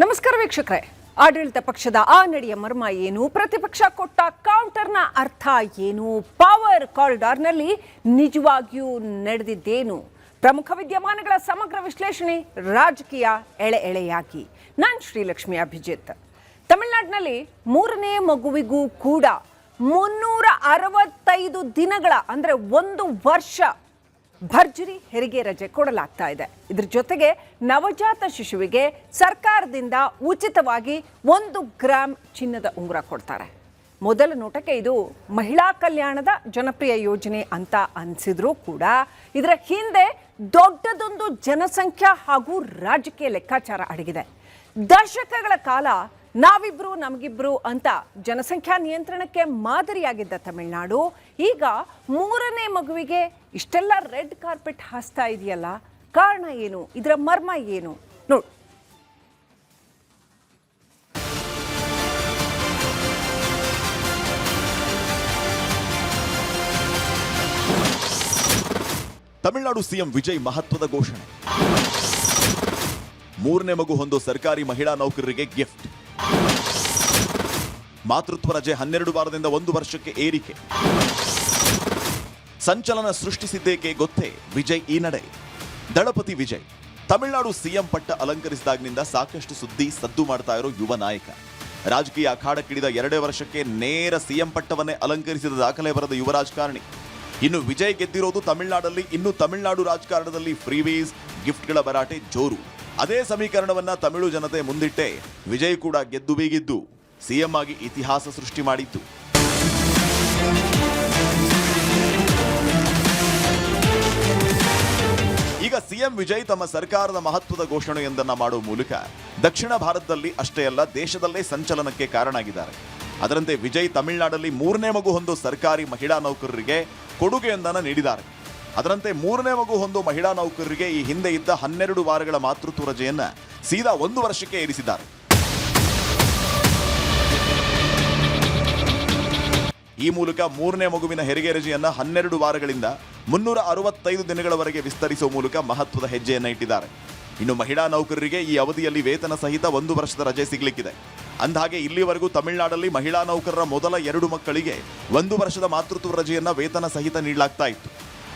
ನಮಸ್ಕಾರ ವೀಕ್ಷಕರೇ. ಆಡಳಿತ ಪಕ್ಷದ ಆ ನಡೆಯ ಮರ್ಮ ಏನು, ಪ್ರತಿಪಕ್ಷ ಕೊಟ್ಟ ಕೌಂಟರ್ನ ಅರ್ಥ ಏನು, ಪವರ್ ಕಾರಿಡಾರ್ನಲ್ಲಿ ನಿಜವಾಗಿಯೂ ನಡೆದಿದ್ದೇನು, ಪ್ರಮುಖ ವಿದ್ಯಮಾನಗಳ ಸಮಗ್ರ ವಿಶ್ಲೇಷಣೆ ರಾಜಕೀಯ ಎಳೆಯಾಗಿ. ನಾನು ಶ್ರೀಲಕ್ಷ್ಮಿ ಅಭಿಜಿತ್. ತಮಿಳುನಾಡಿನಲ್ಲಿ ಮೂರನೇ ಮಗುವಿಗೂ ಕೂಡ 365 ದಿನಗಳ ಅಂದರೆ 1 ವರ್ಷ ಭರ್ಜರಿ ಹೆರಿಗೆ ರಜೆ ಕೊಡಲಾಗ್ತಾ ಇದೆ. ಇದ್ರ ಜೊತೆಗೆ ನವಜಾತ ಶಿಶುವಿಗೆ ಸರ್ಕಾರದಿಂದ ಉಚಿತವಾಗಿ 1 ಗ್ರಾಂ ಚಿನ್ನದ ಉಂಗುರ ಕೊಡ್ತಾರೆ. ಮೊದಲ ನೋಟಕ್ಕೆ ಇದು ಮಹಿಳಾ ಕಲ್ಯಾಣದ ಜನಪ್ರಿಯ ಯೋಜನೆ ಅಂತ ಅನಿಸಿದ್ರೂ ಕೂಡ ಇದರ ಹಿಂದೆ ದೊಡ್ಡದೊಂದು ಜನಸಂಖ್ಯಾ ಹಾಗೂ ರಾಜಕೀಯ ಲೆಕ್ಕಾಚಾರ ಅಡಗಿದೆ. ದಶಕಗಳ ಕಾಲ ನಾವಿಬ್ರು ನಮಗಿಬ್ರು ಅಂತ ಜನಸಂಖ್ಯಾ ನಿಯಂತ್ರಣಕ್ಕೆ ಮಾದರಿಯಾಗಿದ್ದ ತಮಿಳುನಾಡು ಈಗ 3ನೇ ಮಗುವಿಗೆ ಇಷ್ಟೆಲ್ಲ ರೆಡ್ ಕಾರ್ಪೆಟ್ ಹಾಸ್ತಾ ಇದೆಯಲ್ಲ, ಕಾರಣ ಏನು, ಇದರ ಮರ್ಮ ಏನು ನೋಡಿ. ತಮಿಳುನಾಡು ಸಿಎಂ ವಿಜಯ್ ಮಹತ್ವದ ಘೋಷಣೆ. 3ನೇ ಮಗು ಹೊಂದೋ ಸರ್ಕಾರಿ ಮಹಿಳಾ ನೌಕರರಿಗೆ ಗಿಫ್ಟ್. ಮಾತೃತ್ವ ರಜೆ 12 ವಾರದಿಂದ 1 ವರ್ಷಕ್ಕೆ ಏರಿಕೆ. ಸಂಚಲನ ಸೃಷ್ಟಿಸಿದ್ದೇಕೆ ಗೊತ್ತೇ ವಿಜಯ್ ಈ ನಡೆ. ದಳಪತಿ ವಿಜಯ್ ತಮಿಳುನಾಡು ಸಿಎಂ ಪಟ್ಟ ಅಲಂಕರಿಸಿದಾಗಿನಿಂದ ಸಾಕಷ್ಟು ಸುದ್ದಿ ಸದ್ದು ಮಾಡ್ತಾ ಇರೋ ಯುವ ನಾಯಕ. ರಾಜಕೀಯ ಅಖಾಡಕ್ಕಿಳಿದ 2 ವರ್ಷಕ್ಕೆ ನೇರ ಸಿಎಂ ಪಟ್ಟವನ್ನೇ ಅಲಂಕರಿಸಿದ ದಾಖಲೆ ಬರೆದ ಯುವ ರಾಜಕಾರಣಿ. ಇನ್ನು ವಿಜಯ್ ಗೆದ್ದಿರೋದು ತಮಿಳುನಾಡಲ್ಲಿ. ಇನ್ನು ತಮಿಳುನಾಡು ರಾಜಕಾರಣದಲ್ಲಿ ಫ್ರೀವೇಸ್ ಗಿಫ್ಟ್ಗಳ ಭರಾಟೆ ಜೋರು. ಅದೇ ಸಮೀಕರಣವನ್ನ ತಮಿಳು ಜನತೆ ಮುಂದಿಟ್ಟೆ ವಿಜಯ್ ಕೂಡ ಗೆದ್ದು ಬೀಗಿದ್ದು ಸಿಎಂ ಆಗಿ ಇತಿಹಾಸ ಸೃಷ್ಟಿ ಮಾಡಿತ್ತು. ಈಗ ಸಿಎಂ ವಿಜಯ್ ತಮ್ಮ ಸರ್ಕಾರದ ಮಹತ್ವದ ಘೋಷಣೆಯೊಂದನ್ನು ಮಾಡುವ ಮೂಲಕ ದಕ್ಷಿಣ ಭಾರತದಲ್ಲಿ ಅಷ್ಟೇ ಅಲ್ಲ ದೇಶದಲ್ಲೇ ಸಂಚಲನಕ್ಕೆ ಕಾರಣ ಆಗಿದ್ದಾರೆ. ಅದರಂತೆ ವಿಜಯ್ ತಮಿಳುನಾಡಲ್ಲಿ 3ನೇ ಮಗು ಹೊಂದೋ ಸರ್ಕಾರಿ ಮಹಿಳಾ ನೌಕರರಿಗೆ ಕೊಡುಗೆಯೊಂದನ್ನು ನೀಡಿದ್ದಾರೆ. ಅದರಂತೆ 3ನೇ ಮಗು ಹೊಂದೋ ಮಹಿಳಾ ನೌಕರರಿಗೆ ಈ ಹಿಂದೆ ಇದ್ದ 12 ವಾರಗಳ ಮಾತೃತ್ವ ರಜೆಯನ್ನ ಸೀದಾ 1 ವರ್ಷಕ್ಕೆ ಏರಿಸಿದ್ದಾರೆ. ಈ ಮೂಲಕ 3ನೇ ಮಗುವಿನ ಹೆರಿಗೆ ರಜೆಯನ್ನ 12 ವಾರಗಳಿಂದ 365 ದಿನಗಳವರೆಗೆ ವಿಸ್ತರಿಸುವ ಮೂಲಕ ಮಹತ್ವದ ಹೆಜ್ಜೆಯನ್ನ ಇಟ್ಟಿದ್ದಾರೆ. ಇನ್ನು ಮಹಿಳಾ ನೌಕರರಿಗೆ ಈ ಅವಧಿಯಲ್ಲಿ ವೇತನ ಸಹಿತ 1 ವರ್ಷದ ರಜೆ ಸಿಗಲಿಕ್ಕಿದೆ. ಅಂದಹಾಗೆ ಇಲ್ಲಿವರೆಗೂ ತಮಿಳುನಾಡಲ್ಲಿ ಮಹಿಳಾ ನೌಕರರ ಮೊದಲ 2 ಮಕ್ಕಳಿಗೆ 1 ವರ್ಷದ ಮಾತೃತ್ವ ರಜೆಯನ್ನ ವೇತನ ಸಹಿತ ನೀಡಲಾಗ್ತಾ ಇತ್ತು.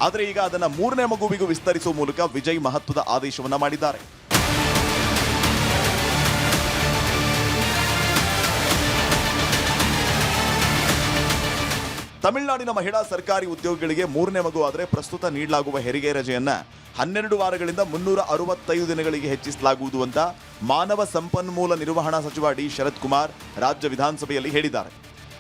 ಆದರೆ ಈಗ ಅದನ್ನು 3ನೇ ಮಗುವಿಗೂ ವಿಸ್ತರಿಸುವ ಮೂಲಕ ವಿಜಯ್ ಮಹತ್ವದ ಆದೇಶವನ್ನ ಮಾಡಿದ್ದಾರೆ. ತಮಿಳುನಾಡಿನ ಮಹಿಳಾ ಸರ್ಕಾರಿ ಉದ್ಯೋಗಿಗಳಿಗೆ 3ನೇ ಮಗು ಆದರೆ ಪ್ರಸ್ತುತ ನೀಡಲಾಗುವ ಹೆರಿಗೆ ರಜೆಯನ್ನ 12 ವಾರಗಳಿಂದ 365 ದಿನಗಳಿಗೆ ಹೆಚ್ಚಿಸಲಾಗುವುದು ಅಂತ ಮಾನವ ಸಂಪನ್ಮೂಲ ನಿರ್ವಹಣಾ ಸಚಿವ ಡಿ ಶರತ್ ಕುಮಾರ್ ರಾಜ್ಯ ವಿಧಾನಸಭೆಯಲ್ಲಿ ಹೇಳಿದ್ದಾರೆ.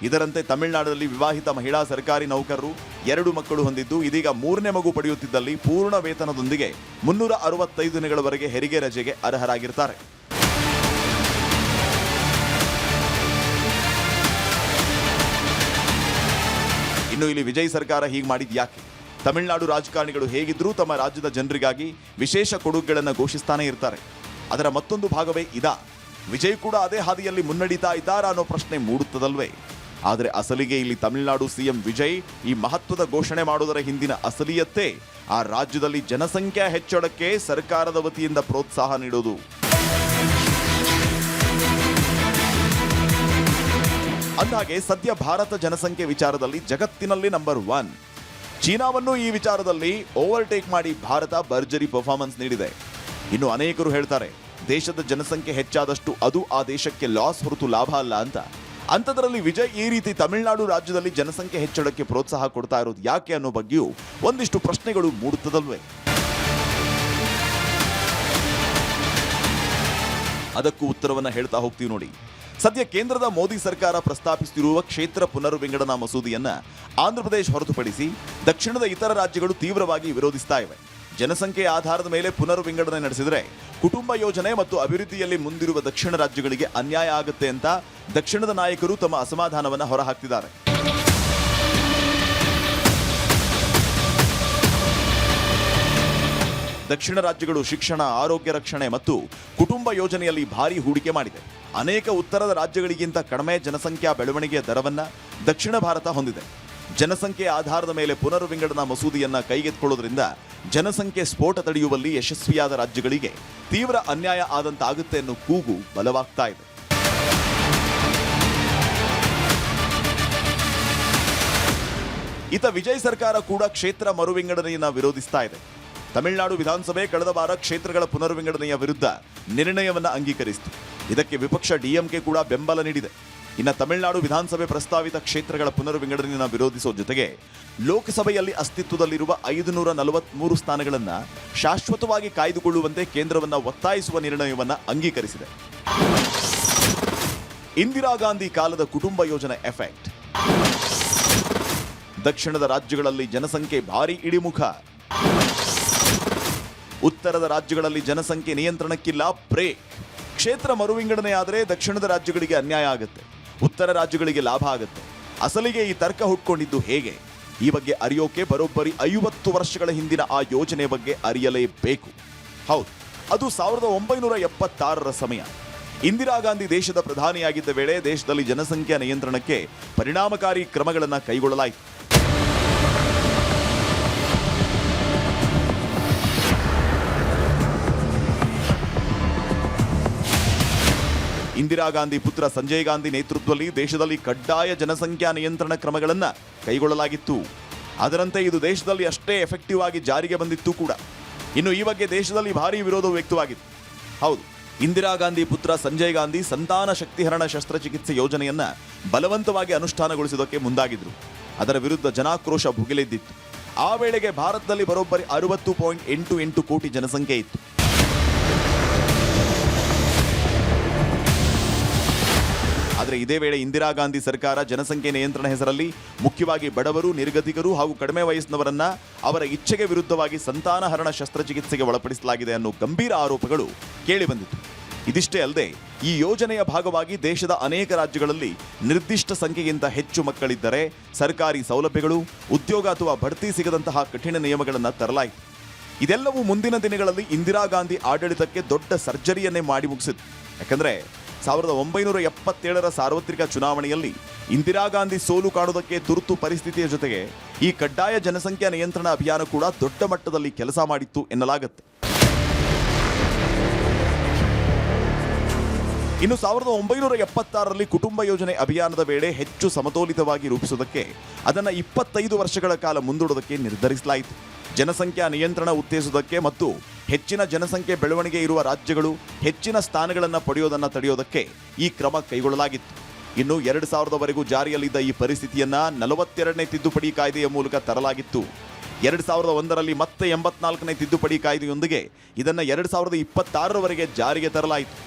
ಇದರಂತೆ ತಮಿಳುನಾಡಿನಲ್ಲಿ ವಿವಾಹಿತ ಮಹಿಳಾ ಸರ್ಕಾರಿ ನೌಕರರು 2 ಮಕ್ಕಳು ಹೊಂದಿದ್ದು ಇದೀಗ 3ನೇ ಮಗು ಪಡೆಯುತ್ತಿದ್ದಲ್ಲಿ ಪೂರ್ಣ ವೇತನದೊಂದಿಗೆ 365 ದಿನಗಳವರೆಗೆ ಹೆರಿಗೆ ರಜೆಗೆ ಅರ್ಹರಾಗಿರ್ತಾರೆ. ಇನ್ನು ಇಲ್ಲಿ ವಿಜಯ್ ಸರ್ಕಾರ ಹೀಗೆ ಮಾಡಿದ್ ಯಾಕೆ? ತಮಿಳುನಾಡು ರಾಜಕಾರಣಿಗಳು ಹೇಗಿದ್ರೂ ತಮ್ಮ ರಾಜ್ಯದ ಜನರಿಗಾಗಿ ವಿಶೇಷ ಕೊಡುಗೆಗಳನ್ನು ಘೋಷಿಸ್ತಾನೆ ಇರ್ತಾರೆ. ಅದರ ಮತ್ತೊಂದು ಭಾಗವೇ ಇದಾ? ವಿಜಯ್ ಕೂಡ ಅದೇ ಹಾದಿಯಲ್ಲಿ ಮುನ್ನಡೀತಾ ಇದ್ದಾರಾ ಅನ್ನೋ ಪ್ರಶ್ನೆ ಮೂಡುತ್ತದಲ್ವೇ? ಆದರೆ ಅಸಲಿಗೆ ಇಲ್ಲಿ ತಮಿಳುನಾಡು ಸಿಎಂ ವಿಜಯ್ ಈ ಮಹತ್ವದ ಘೋಷಣೆ ಮಾಡುವುದರ ಹಿಂದಿನ ಅಸಲಿಯತ್ತೇ ಆ ರಾಜ್ಯದಲ್ಲಿ ಜನಸಂಖ್ಯಾ ಹೆಚ್ಚಳಕ್ಕೆ ಸರ್ಕಾರದ ವತಿಯಿಂದ ಪ್ರೋತ್ಸಾಹ ನೀಡೋದು. ಅಂದಹಾಗೆ ಸದ್ಯ ಭಾರತ ಜನಸಂಖ್ಯೆ ವಿಚಾರದಲ್ಲಿ ಜಗತ್ತಿನಲ್ಲಿ ನಂಬರ್ 1. ಚೀನಾವನ್ನು ಈ ವಿಚಾರದಲ್ಲಿ ಓವರ್ಟೇಕ್ ಮಾಡಿ ಭಾರತ ಭರ್ಜರಿ ಪರ್ಫಾರ್ಮೆನ್ಸ್ ನೀಡಿದೆ. ಇನ್ನು ಅನೇಕರು ಹೇಳ್ತಾರೆ ದೇಶದ ಜನಸಂಖ್ಯೆ ಹೆಚ್ಚಾದಷ್ಟು ಅದು ಆ ದೇಶಕ್ಕೆ ಲಾಸ್ ಹೊರತು ಲಾಭ ಅಲ್ಲ ಅಂತ. ಅಂಥದ್ರಲ್ಲಿ ವಿಜಯ್ ಈ ರೀತಿ ತಮಿಳುನಾಡು ರಾಜ್ಯದಲ್ಲಿ ಜನಸಂಖ್ಯೆ ಹೆಚ್ಚಳಕ್ಕೆ ಪ್ರೋತ್ಸಾಹ ಕೊಡ್ತಾ ಇರೋದು ಯಾಕೆ ಅನ್ನೋ ಬಗ್ಗೆಯೂ ಒಂದಿಷ್ಟು ಪ್ರಶ್ನೆಗಳು ಮೂಡುತ್ತದಲ್ವೇ? ಅದಕ್ಕೂ ಉತ್ತರವನ್ನ ಹೇಳ್ತಾ ಹೋಗ್ತೀವಿ ನೋಡಿ. ಸದ್ಯ ಕೇಂದ್ರದ ಮೋದಿ ಸರ್ಕಾರ ಪ್ರಸ್ತಾಪಿಸುತ್ತಿರುವ ಕ್ಷೇತ್ರ ಪುನರ್ವಿಂಗಡನಾ ಮಸೂದೆಯನ್ನ ಆಂಧ್ರಪ್ರದೇಶ ಹೊರತುಪಡಿಸಿ ದಕ್ಷಿಣದ ಇತರ ರಾಜ್ಯಗಳು ತೀವ್ರವಾಗಿ ವಿರೋಧಿಸ್ತಾ ಇವೆ. ಜನಸಂಖ್ಯೆಯ ಆಧಾರದ ಮೇಲೆ ಪುನರ್ವಿಂಗಡಣೆ ನಡೆಸಿದರೆ ಕುಟುಂಬ ಯೋಜನೆ ಮತ್ತು ಅಭಿವೃದ್ಧಿಯಲ್ಲಿ ಮುಂದಿರುವ ದಕ್ಷಿಣ ರಾಜ್ಯಗಳಿಗೆ ಅನ್ಯಾಯ ಆಗುತ್ತೆ ಅಂತ ದಕ್ಷಿಣದ ನಾಯಕರು ತಮ್ಮ ಅಸಮಾಧಾನವನ್ನು ಹೊರಹಾಕ್ತಿದ್ದಾರೆ. ದಕ್ಷಿಣ ರಾಜ್ಯಗಳು ಶಿಕ್ಷಣ, ಆರೋಗ್ಯ ರಕ್ಷಣೆ ಮತ್ತು ಕುಟುಂಬ ಯೋಜನೆಯಲ್ಲಿ ಭಾರಿ ಹೂಡಿಕೆ ಮಾಡಿದೆ. ಅನೇಕ ಉತ್ತರದ ರಾಜ್ಯಗಳಿಗಿಂತ ಕಡಿಮೆ ಜನಸಂಖ್ಯಾ ಬೆಳವಣಿಗೆಯ ದರವನ್ನ ದಕ್ಷಿಣ ಭಾರತ ಹೊಂದಿದೆ. ಜನಸಂಖ್ಯೆ ಆಧಾರದ ಮೇಲೆ ಪುನರ್ವಿಂಗಡನಾ ಮಸೂದೆಯನ್ನ ಕೈಗೆತ್ತಿಕೊಳ್ಳೋದ್ರಿಂದ ಜನಸಂಖ್ಯೆ ಸ್ಫೋಟ ತಡೆಯುವಲ್ಲಿ ಯಶಸ್ವಿಯಾದ ರಾಜ್ಯಗಳಿಗೆ ತೀವ್ರ ಅನ್ಯಾಯ ಆದಂತಾಗುತ್ತೆ ಅನ್ನೋ ಕೂಗು ಬಲವಾಗ್ತಾ ಇದೆ. ಇತ ವಿಜಯ್ ಸರ್ಕಾರ ಕೂಡ ಕ್ಷೇತ್ರ ಮರುವಿಂಗಡಣೆಯನ್ನ ವಿರೋಧಿಸ್ತಾ ಇದೆ. ತಮಿಳುನಾಡು ವಿಧಾನಸಭೆ ಕಳೆದ ವಾರ ಕ್ಷೇತ್ರಗಳ ಪುನರ್ವಿಂಗಡಣೆಯ ವಿರುದ್ಧ ನಿರ್ಣಯವನ್ನ ಅಂಗೀಕರಿಸಿತು. ಇದಕ್ಕೆ ವಿಪಕ್ಷ ಡಿಎಂಕೆ ಕೂಡ ಬೆಂಬಲ ನೀಡಿದೆ. ಇನ್ನು ತಮಿಳುನಾಡು ವಿಧಾನಸಭೆ ಪ್ರಸ್ತಾವಿತ ಕ್ಷೇತ್ರಗಳ ಪುನರ್ವಿಂಗಡಣೆಯನ್ನು ವಿರೋಧಿಸುವ ಜೊತೆಗೆ ಲೋಕಸಭೆಯಲ್ಲಿ ಅಸ್ತಿತ್ವದಲ್ಲಿರುವ 543 ಸ್ಥಾನಗಳನ್ನು ಶಾಶ್ವತವಾಗಿ ಕಾಯ್ದುಕೊಳ್ಳುವಂತೆ ಕೇಂದ್ರವನ್ನ ಒತ್ತಾಯಿಸುವ ನಿರ್ಣಯವನ್ನ ಅಂಗೀಕರಿಸಿದೆ. ಇಂದಿರಾ ಗಾಂಧಿ ಕಾಲದ ಕುಟುಂಬ ಯೋಜನೆ ಎಫೆಕ್ಟ್. ದಕ್ಷಿಣದ ರಾಜ್ಯಗಳಲ್ಲಿ ಜನಸಂಖ್ಯೆ ಭಾರಿ ಇಳಿಮುಖ. ಉತ್ತರದ ರಾಜ್ಯಗಳಲ್ಲಿ ಜನಸಂಖ್ಯೆ ನಿಯಂತ್ರಣಕ್ಕಿಲ್ಲ ಬ್ರೇಕ್. ಕ್ಷೇತ್ರ ಮರುವಿಂಗಡಣೆ ಆದರೆ ದಕ್ಷಿಣದ ರಾಜ್ಯಗಳಿಗೆ ಅನ್ಯಾಯ ಆಗುತ್ತೆ, ಉತ್ತರ ರಾಜ್ಯಗಳಿಗೆ ಲಾಭ ಆಗುತ್ತೆ. ಅಸಲಿಗೆ ಈ ತರ್ಕ ಹುಟ್ಕೊಂಡಿದ್ದು ಹೇಗೆ? ಈ ಬಗ್ಗೆ ಅರಿಯೋಕೆ ಬರೋಬ್ಬರಿ 50 ವರ್ಷಗಳ ಹಿಂದಿನ ಆ ಯೋಜನೆ ಬಗ್ಗೆ ಅರಿಯಲೇಬೇಕು. ಹೌದು, ಅದು 1976ರ ಸಮಯ. ಇಂದಿರಾ ಗಾಂಧಿ ದೇಶದ ಪ್ರಧಾನಿಯಾಗಿದ್ದ ವೇಳೆ ದೇಶದಲ್ಲಿ ಜನಸಂಖ್ಯಾ ನಿಯಂತ್ರಣಕ್ಕೆ ಪರಿಣಾಮಕಾರಿ ಕ್ರಮಗಳನ್ನು ಕೈಗೊಳ್ಳಲಾಯಿತು. ಇಂದಿರಾ ಗಾಂಧಿ ಪುತ್ರ ಸಂಜಯ್ ಗಾಂಧಿ ನೇತೃತ್ವದಲ್ಲಿ ದೇಶದಲ್ಲಿ ಕಡ್ಡಾಯ ಜನಸಂಖ್ಯಾ ನಿಯಂತ್ರಣ ಕ್ರಮಗಳನ್ನು ಕೈಗೊಳ್ಳಲಾಗಿತ್ತು. ಅದರಂತೆ ಇದು ದೇಶದಲ್ಲಿ ಅಷ್ಟೇ ಎಫೆಕ್ಟಿವ್ ಆಗಿ ಜಾರಿಗೆ ಬಂದಿತ್ತು ಕೂಡ. ಇನ್ನು ಈ ಬಗ್ಗೆ ದೇಶದಲ್ಲಿ ಭಾರೀ ವಿರೋಧ ವ್ಯಕ್ತವಾಗಿತ್ತು. ಹೌದು, ಇಂದಿರಾ ಗಾಂಧಿ ಪುತ್ರ ಸಂಜಯ್ ಗಾಂಧಿ ಸಂತಾನ ಶಕ್ತಿಹರಣ ಶಸ್ತ್ರಚಿಕಿತ್ಸೆ ಯೋಜನೆಯನ್ನ ಬಲವಂತವಾಗಿ ಅನುಷ್ಠಾನಗೊಳಿಸುವುದಕ್ಕೆ ಮುಂದಾಗಿದ್ರು. ಅದರ ವಿರುದ್ಧ ಜನಾಕ್ರೋಶ ಭುಗಿಲೆದ್ದಿತ್ತು. ಆ ವೇಳೆಗೆ ಭಾರತದಲ್ಲಿ ಬರೋಬ್ಬರಿ 60.88 ಕೋಟಿ ಜನಸಂಖ್ಯೆ ಇತ್ತು. ಆದರೆ ಇದೇ ವೇಳೆ ಇಂದಿರಾ ಗಾಂಧಿ ಸರ್ಕಾರ ಜನಸಂಖ್ಯೆ ನಿಯಂತ್ರಣ ಹೆಸರಲ್ಲಿ ಮುಖ್ಯವಾಗಿ ಬಡವರು, ನಿರ್ಗತಿಕರು ಹಾಗೂ ಕಡಿಮೆ ವಯಸ್ಸಿನವರನ್ನ ಅವರ ಇಚ್ಛೆಗೆ ವಿರುದ್ಧವಾಗಿ ಸಂತಾನಹರಣ ಶಸ್ತ್ರಚಿಕಿತ್ಸೆಗೆ ಒಳಪಡಿಸಲಾಗಿದೆ ಅನ್ನೋ ಗಂಭೀರ ಆರೋಪಗಳು ಕೇಳಿಬಂದಿತು. ಇದಿಷ್ಟೇ ಅಲ್ಲದೆ ಈ ಯೋಜನೆಯ ಭಾಗವಾಗಿ ದೇಶದ ಅನೇಕ ರಾಜ್ಯಗಳಲ್ಲಿ ನಿರ್ದಿಷ್ಟ ಸಂಖ್ಯೆಗಿಂತ ಹೆಚ್ಚು ಮಕ್ಕಳಿದ್ದರೆ ಸರ್ಕಾರಿ ಸೌಲಭ್ಯಗಳು, ಉದ್ಯೋಗ ಅಥವಾ ಬಡ್ತಿ ಸಿಗದಂತಹ ಕಠಿಣ ನಿಯಮಗಳನ್ನು ತರಲಾಯಿತು. ಇದೆಲ್ಲವೂ ಮುಂದಿನ ದಿನಗಳಲ್ಲಿ ಇಂದಿರಾ ಗಾಂಧಿ ಆಡಳಿತಕ್ಕೆ ದೊಡ್ಡ ಸರ್ಜರಿಯನ್ನೇ ಮಾಡಿ ಮುಗಿಸಿತು. ಯಾಕಂದ್ರೆ 1977ರ ಸಾರ್ವತ್ರಿಕ ಚುನಾವಣೆಯಲ್ಲಿ ಇಂದಿರಾ ಗಾಂಧಿ ಸೋಲು ಕಾಣುವುದಕ್ಕೆ ತುರ್ತು ಪರಿಸ್ಥಿತಿಯ ಜೊತೆಗೆ ಈ ಕಡ್ಡಾಯ ಜನಸಂಖ್ಯಾ ನಿಯಂತ್ರಣ ಅಭಿಯಾನ ಕೂಡ ದೊಡ್ಡ ಮಟ್ಟದಲ್ಲಿ ಕೆಲಸ ಮಾಡಿತ್ತು ಎನ್ನಲಾಗುತ್ತೆ. ಇನ್ನು 1976ರಲ್ಲಿ ಕುಟುಂಬ ಯೋಜನೆ ಅಭಿಯಾನದ ವೇಳೆ ಹೆಚ್ಚು ಸಮತೋಲಿತವಾಗಿ ರೂಪಿಸುವುದಕ್ಕೆ ಅದನ್ನು 25 ವರ್ಷಗಳ ಕಾಲ ಮುಂದೂಡುವುದಕ್ಕೆ ನಿರ್ಧರಿಸಲಾಯಿತು. ಜನಸಂಖ್ಯಾ ನಿಯಂತ್ರಣ ಉತ್ತೇಜಿಸುವುದಕ್ಕೆ ಮತ್ತು ಹೆಚ್ಚಿನ ಜನಸಂಖ್ಯೆ ಬೆಳವಣಿಗೆ ಇರುವ ರಾಜ್ಯಗಳು ಹೆಚ್ಚಿನ ಸ್ಥಾನಗಳನ್ನು ಪಡೆಯೋದನ್ನು ತಡೆಯೋದಕ್ಕೆ ಈ ಕ್ರಮ ಕೈಗೊಳ್ಳಲಾಗಿತ್ತು. ಇನ್ನು 2000ರವರೆಗೂ ಜಾರಿಯಲ್ಲಿದ್ದ ಈ ಪರಿಸ್ಥಿತಿಯನ್ನ 42ನೇ ತಿದ್ದುಪಡಿ ಕಾಯ್ದೆಯ ಮೂಲಕ ತರಲಾಗಿತ್ತು. 2001ರಲ್ಲಿ ಮತ್ತೆ 84ನೇ ತಿದ್ದುಪಡಿ ಕಾಯ್ದೆಯೊಂದಿಗೆ ಇದನ್ನು 2026ರವರೆಗೆ ಜಾರಿಗೆ ತರಲಾಯಿತು.